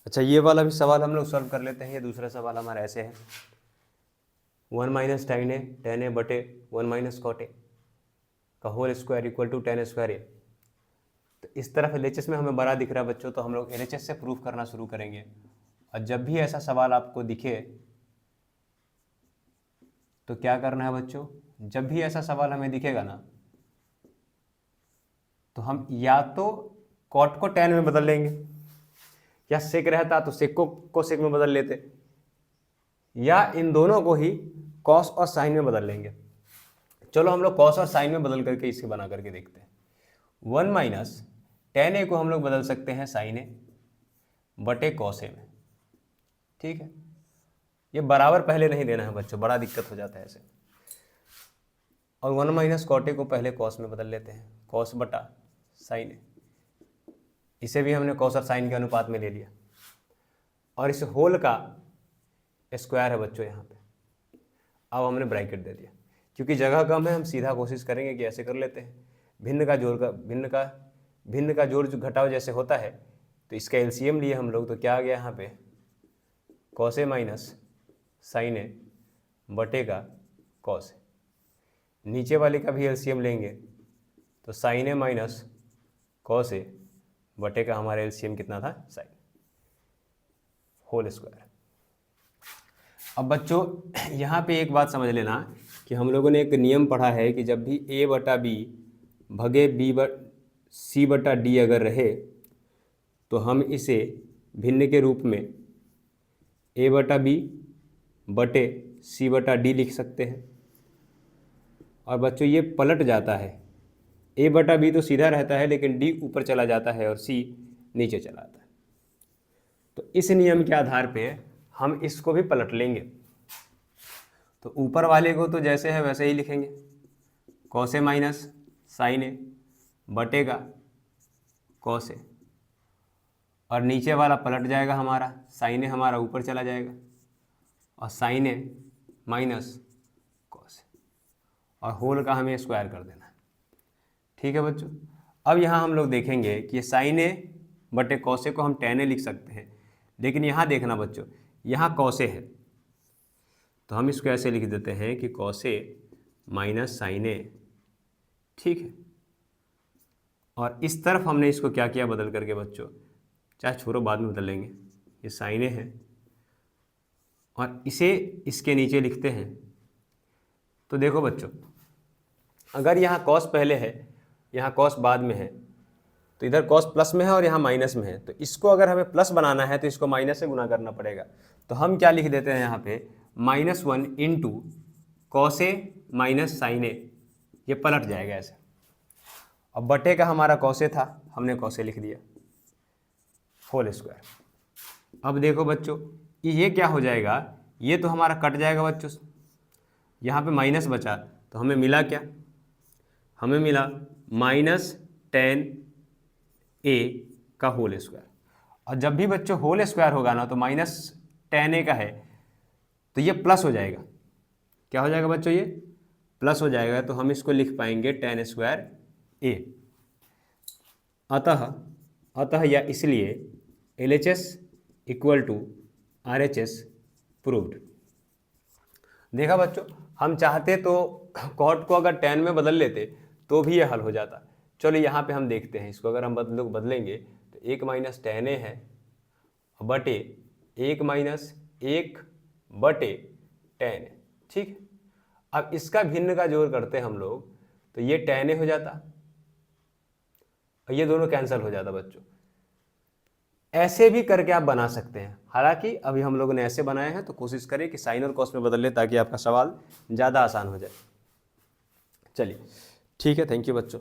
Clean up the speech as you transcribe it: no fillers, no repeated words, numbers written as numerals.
अच्छा, ये वाला भी सवाल हम लोग सॉल्व कर लेते हैं। ये दूसरा सवाल हमारा ऐसे है, 1 माइनस tan a बटे 1 माइनस कॉट ए का whole square equal to tan square A. तो इस तरफ LHS में हमें बड़ा दिख रहा है बच्चों, तो हम लोग LHS से प्रूफ करना शुरू करेंगे। और जब भी ऐसा सवाल आपको दिखे तो क्या करना है बच्चों, जब भी ऐसा सवाल हमें दिखेगा ना, तो हम या तो कॉट को tan में बदल लेंगे, या सेक रहता तो सेक को सेक में बदल लेते, या इन दोनों को ही कॉस और साइन में बदल लेंगे। चलो हम लोग कॉस और साइन में बदल करके इसे बना करके देखते हैं। 1 माइनस tan a को हम लोग बदल सकते हैं साइन ए बटे कॉस ए में। ठीक है, ये बराबर पहले नहीं देना है बच्चों, बड़ा दिक्कत हो जाता है ऐसे। और 1 माइनस कॉट ए को पहले कॉस में बदल लेते हैं, कॉस बटा साइन ए। इसे भी हमने कॉस और साइन के अनुपात में ले लिया। और इस होल का स्क्वायर है बच्चों यहाँ पे। अब हमने ब्रैकेट दे दिया, क्योंकि जगह कम है हम सीधा कोशिश करेंगे कि ऐसे कर लेते हैं। भिन्न का जोड़ जो घटाव जैसे होता है, तो इसका एलसीएम लिए हम लोग, तो क्या आ गया यहाँ पे, कॉस ए माइनस साइन ए बटे का कॉस ए। नीचे वाले का भी एलसीएम लेंगे तो sign A minus cos A बटे का हमारा एलसीएम कितना था, साइन, होल स्क्वायर। अब बच्चों यहाँ पे एक बात समझ लेना कि हम लोगों ने एक नियम पढ़ा है कि जब भी a बटा बी भगे c बटा डी अगर रहे, तो हम इसे भिन्न के रूप में a बटा बी बटे c बटा डी लिख सकते हैं। और बच्चों ये पलट जाता है, a बटा बी तो सीधा रहता है, लेकिन d ऊपर चला जाता है और c नीचे चला आता है। तो इस नियम के आधार पे हम इसको भी पलट लेंगे। तो ऊपर वाले को तो जैसे है वैसे ही लिखेंगे, cos A minus sign A बटेगा cos A, और नीचे वाला पलट जाएगा हमारा, साइन ए हमारा ऊपर चला जाएगा और sign A minus cos A, और होल का हमें स्क्वायर कर देना है। ठीक है बच्चों, अब यहाँ हम लोग देखेंगे कि साइन ए बटे कॉस ए को हम tan ए लिख सकते हैं, लेकिन यहाँ देखना बच्चों, यहाँ कॉस ए है, तो हम इसको ऐसे लिख देते हैं कि कॉस ए माइनस साइन ए। ठीक है, और इस तरफ हमने इसको क्या किया बदल करके बच्चों, चाहे छोड़ो बाद में बदल लेंगे, ये साइन ए है और इसे इसके नीचे लिखते हैं। तो देखो बच्चों, अगर यहाँ कॉस पहले है, यहाँ कॉस बाद में है, तो इधर कॉस प्लस में है और यहाँ माइनस में है, तो इसको अगर हमें प्लस बनाना है तो इसको माइनस से गुना करना पड़ेगा। तो हम क्या लिख देते हैं यहाँ पे, -1 into cos A minus sign ए, ये पलट जाएगा ऐसे। अब बटे का हमारा कॉस ए था, हमने कॉस ए लिख दिया, होल स्क्वायर। अब देखो बच्चों, ये क्या हो जाएगा, ये तो हमारा कट जाएगा बच्चों, यहाँ पे माइनस बचा, तो हमें मिला क्या, हमें मिला माइनस tan a का होल स्क्वायर। और जब भी बच्चों होल स्क्वायर होगा ना, तो माइनस tan a का है, तो ये प्लस हो जाएगा। क्या हो जाएगा बच्चों, ये प्लस हो जाएगा, तो हम इसको लिख पाएंगे tan स्क्वायर a। अतः या इसलिए LHS equal to RHS proved. देखा बच्चों, हम चाहते तो कॉट को अगर tan में बदल लेते तो भी ये हल हो जाता। चलो यहाँ पे हम देखते हैं इसको, अगर हम लोग बदलेंगे तो 1 माइनस tan a है बटे 1 माइनस 1 बटे tan a। ठीक है, अब इसका भिन्न का जोड़ करते हम लोग, तो ये tan a हो जाता और ये दोनों कैंसिल हो जाता बच्चों। ऐसे भी करके आप बना सकते हैं, हालांकि अभी हम लोगों ने ऐसे बनाए हैं, तो कोशिश करें कि साइन और कॉस में बदल ले ताकि आपका सवाल ज़्यादा आसान हो जाए। चलिए ठीक है, थैंक यू बच्चों।